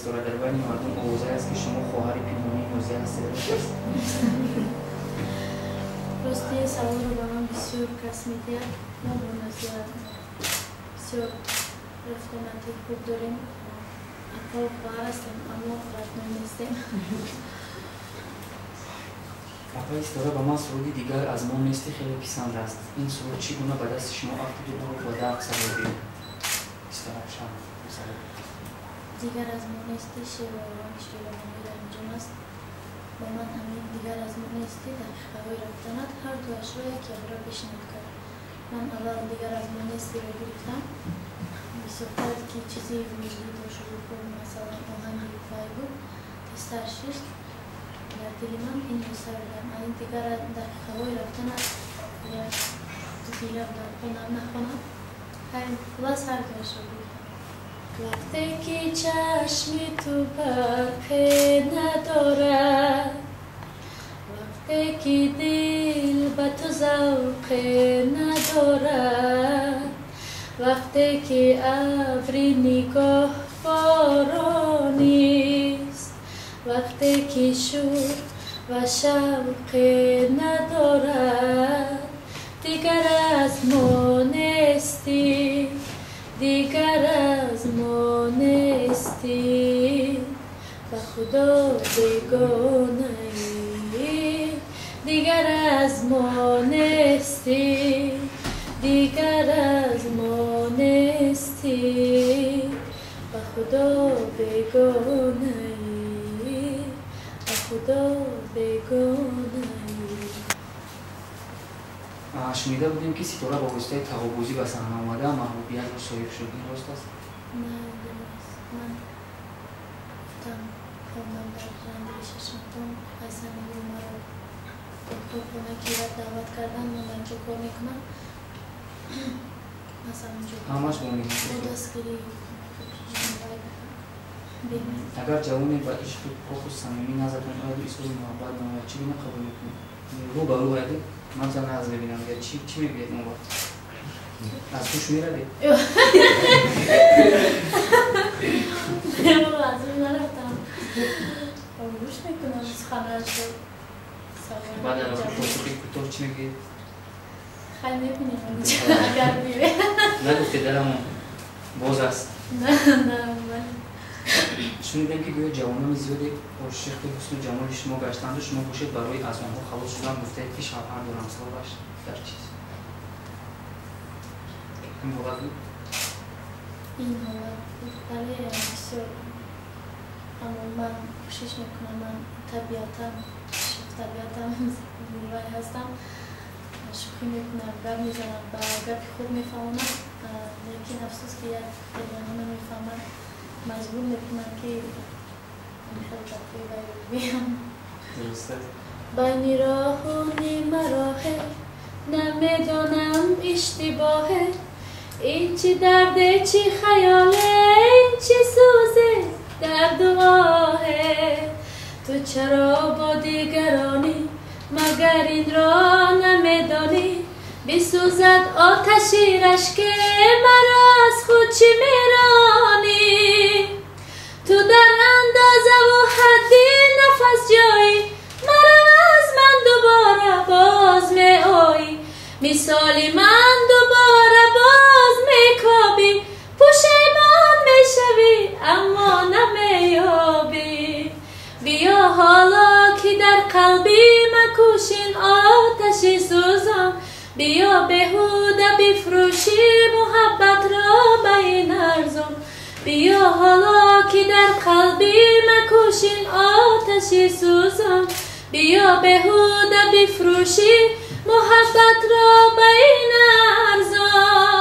دارد در بین مردم آوازه است که شما خواهر پنهانی نوزی هستید. راستی سوال رو به من بسیار کس میدید. ما با نصیحت بسیار رفتانتی خوب داریم. اکا و خواهر هستیم اما رفتن نیستیم. اکا ایستاره به من سرودی دیگر از ما نیستی خیلی پسند است. این سرود چگونه به دست شما افت دو رو با درد سرودی؟ ایستاره شما دیگر از ما نیستی شیر و آرامش جلوانی در انجام است. با من همین دیگر از ما نیستی دقیقه های رفتنت هر دو اش را یک را پیشنهاد کرد. من اول دیگر از ما نیستی را گرفتم. بسیار که چیزی وجودی داشت بود مثلا آهنگی پای بود تستر شد در دل من این دوست دارم. این دیگر دقیقه های رفتنت یا دیگر در خونم نخونم همین خلاص هر دو اش را گرفتم. وقتی که چشمی تو برق ندارد، وقتی که دل به تو ذوق ندارد، وقتی که ابری نگاه بارانیست، وقتی که شور و شوق ندارد، دیگر از ما نیستی، دیگر از ما نیستی، به خدا بیگانه ای. دیگر از ما نیستی، دیگر از ما نیستی، به خدا بیگانه ای، به خدا بیگانه ای. شنیده بودیم که ستاره با واسطه تقابوزی به صحنه آمده محبوبیت رو صاحب شد. این راست است؟ نه درست. من گفتم خواندم در رنده ششمتون حسن رو مرا دکتر خونکی را دعوت کردن. من در چه کار میکنم مثلا اونجا همش بونی با دستگیری اگر جوانی با عشق پاک و صمیمی نظرتون آید ایسوی محبت نماید چی بینه قبول میکنید؟ رو به رو هایده من زن از ببینم یا چی میبید اون وقت؟ از توش میرده؟ نمو از اون نرفتم روش میکنم سخانه شد بعد از پرسوکی کتور چی میگید؟ خیلی میبینیم اگر بیره نگفته دلمون باز است؟ نه من شنیدم که گویا جوانان زیادی عاشق حسن و جمال شما گشتند و شما باشید برای از آنها خلاص شدن گفته که شوهر دارم سوالش در چیز این حالت بود؟ این حالت بود بله بسیار اما من کوشش میکنم. من طبیعتم زیبایی هستم شوخی میکنم گپ میزنم و گپ خوب میفهمم لیکن افسوس که یک خیلی نمیفهمم مجبور میکنم که میخواد تفریح بیم بین راه و نیم راهه نمیدانم اشتباهه این چی درده چی خیاله این چی سوزه درد و آهه تو چرا با دیگرانی مگر این را نمیدانی بسوزد آتشی رشک مرا از خود چی میرانی تو در اندازه و حدی نفس جایی مرا از من دوباره باز می آیی مثالی من دوباره باز می کابی پشیمان می شوی اما نمیابی بیا حالا که در قلبی مکوشین آتشی سوزم بیا بهوده بفروشی محبت را به این ارزم بیا حالا که در قلبی مکوشین آتشی سوزم بیا بهوده بفروشی محبت را به این ارزم